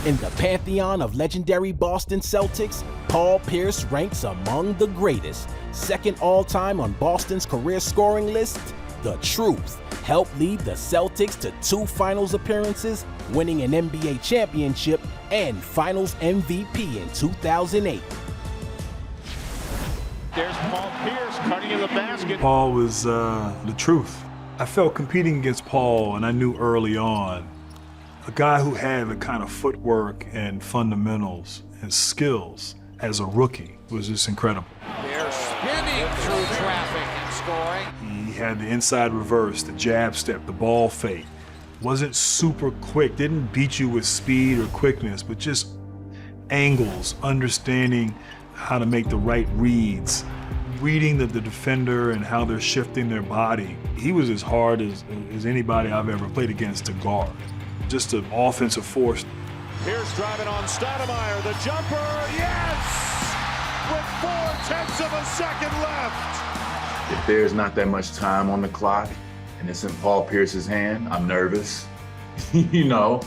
In the pantheon of legendary Boston Celtics, Paul Pierce ranks among the greatest. Second all-time on Boston's career scoring list, the truth helped lead the Celtics to 2 finals appearances, winning an NBA championship and finals MVP in 2008. There's Paul Pierce cutting in the basket. Paul was the truth. I felt competing against Paul, and I knew early on, a guy who had the kind of footwork and fundamentals and skills as a rookie was just incredible. They're spinning through traffic and scoring. He had the inside reverse, the jab step, the ball fake. Wasn't super quick, didn't beat you with speed or quickness, but just angles, understanding how to make the right reads, reading the defender and how they're shifting their body. He was as hard as anybody I've ever played against to guard. Just an offensive force. Pierce driving on Stoudemire, the jumper, yes! With 0.4 of a second left. If there's not that much time on the clock and it's in Paul Pierce's hand, I'm nervous, you know.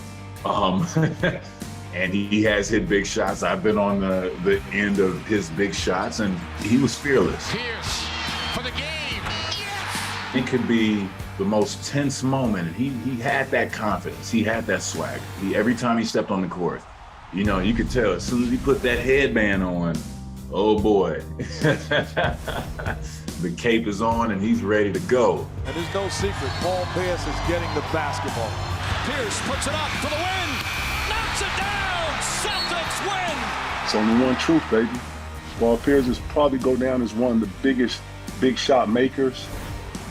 And he has hit big shots. I've been on the end of his big shots, and he was fearless. Pierce for the game. Yes! It could be the most tense moment, and he had that confidence. He had that swag. Every time he stepped on the court, you know, you could tell as soon as he put that headband on, oh boy. The cape is on, and he's ready to go. And there's no secret, Paul Pierce is getting the basketball. Pierce puts it up for the win. Knocks it down. Celtics win. It's only one truth, baby. Paul Pierce is probably go down as one of the biggest big shot makers,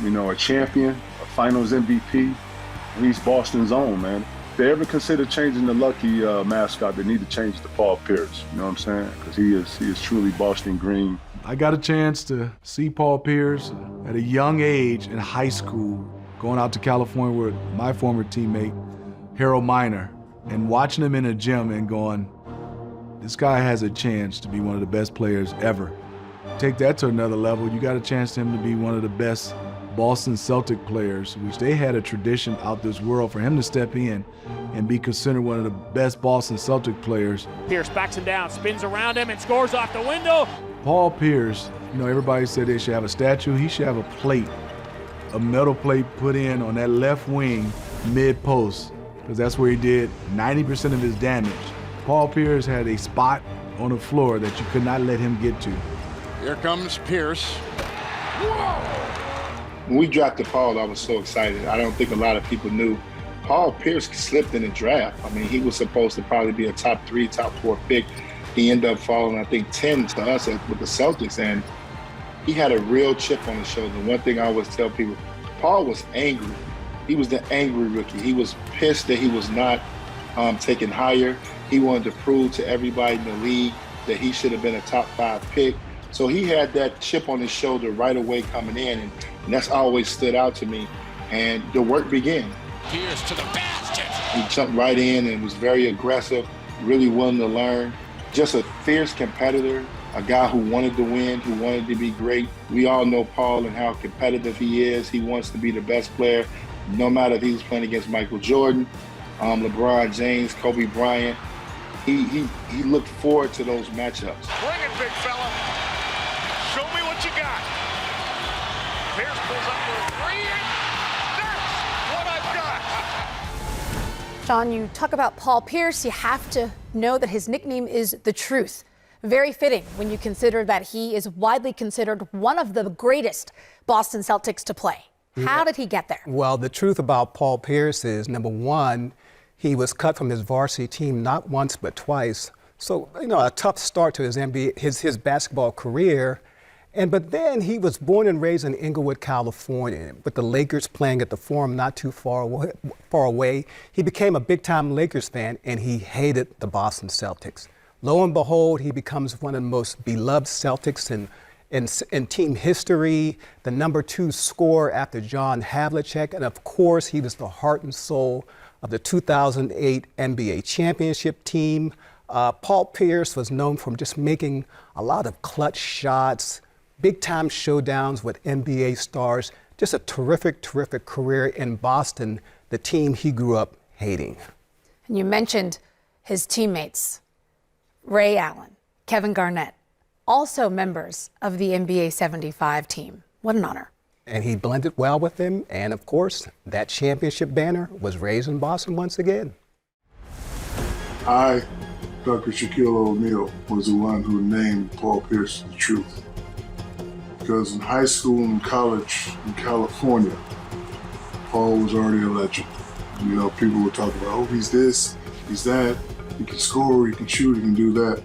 you know, a champion, a finals MVP. He's Boston's own, man. If they ever consider changing the Lucky mascot, they need to change it to Paul Pierce, you know what I'm saying? Because he is truly Boston green. I got a chance to see Paul Pierce at a young age in high school, going out to California with my former teammate, Harold Miner, and watching him in a gym and going, this guy has a chance to be one of the best players ever. Take that to another level, you got a chance for him to be one of the best Boston Celtic players, which they had a tradition out this world for him to step in and be considered one of the best Boston Celtic players. Pierce backs him down, spins around him, and scores off the window. Paul Pierce, you know, everybody said they should have a statue. He should have a plate, a metal plate put in on that left wing mid-post, because that's where he did 90% of his damage. Paul Pierce had a spot on the floor that you could not let him get to. Here comes Pierce. Whoa! When we drafted Paul, I was so excited. I don't think a lot of people knew. Paul Pierce slipped in the draft. I mean, he was supposed to probably be a top 3, top 4 pick. He ended up falling, I think, 10 to us with the Celtics, and he had a real chip on his shoulder. One thing I always tell people, Paul was angry. He was the angry rookie. He was pissed that he was not taken higher. He wanted to prove to everybody in the league that he should have been a top 5 pick. So he had that chip on his shoulder right away coming in, and that's always stood out to me. And the work began. Pierce to the basket. He jumped right in and was very aggressive, really willing to learn. Just a fierce competitor, a guy who wanted to win, who wanted to be great. We all know Paul and how competitive he is. He wants to be the best player, no matter if he was playing against Michael Jordan, LeBron James, Kobe Bryant. He looked forward to those matchups. Bring it, big fella. Show me what you got. Pierce pulls up for a 3, and that's what I've got. John, you talk about Paul Pierce, you have to know that his nickname is The Truth. Very fitting when you consider that he is widely considered one of the greatest Boston Celtics to play. How did he get there? Well, the truth about Paul Pierce is, number one, he was cut from his varsity team not once but twice. So, you know, a tough start to his NBA, his basketball career. But then he was born and raised in Inglewood, California, with the Lakers playing at the Forum not too far away. He became a big-time Lakers fan, and he hated the Boston Celtics. Lo and behold, he becomes one of the most beloved Celtics in team history, the number 2 scorer after John Havlicek, and of course, he was the heart and soul of the 2008 NBA championship team. Paul Pierce was known for just making a lot of clutch shots, big-time showdowns with NBA stars, just a terrific, terrific career in Boston, the team he grew up hating. And you mentioned his teammates, Ray Allen, Kevin Garnett, also members of the NBA 75 team. What an honor. And he blended well with them. And of course, that championship banner was raised in Boston once again. I, Dr. Shaquille O'Neal, was the one who named Paul Pierce the truth. Because in high school and college in California, Paul was already a legend. You know, people would talk about, oh, he's this, he's that, he can score, he can shoot, he can do that.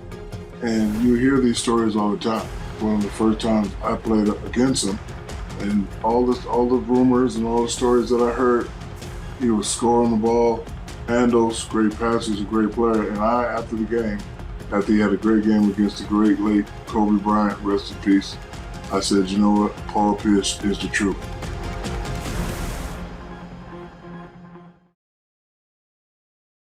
And you hear these stories all the time. One of the first times I played against him, and all the rumors and all the stories that I heard, he was scoring the ball, handles, great passes, a great player. And I, after the game, after he had a great game against the great late Kobe Bryant, rest in peace, I said, you know what, Paul Pierce is the truth.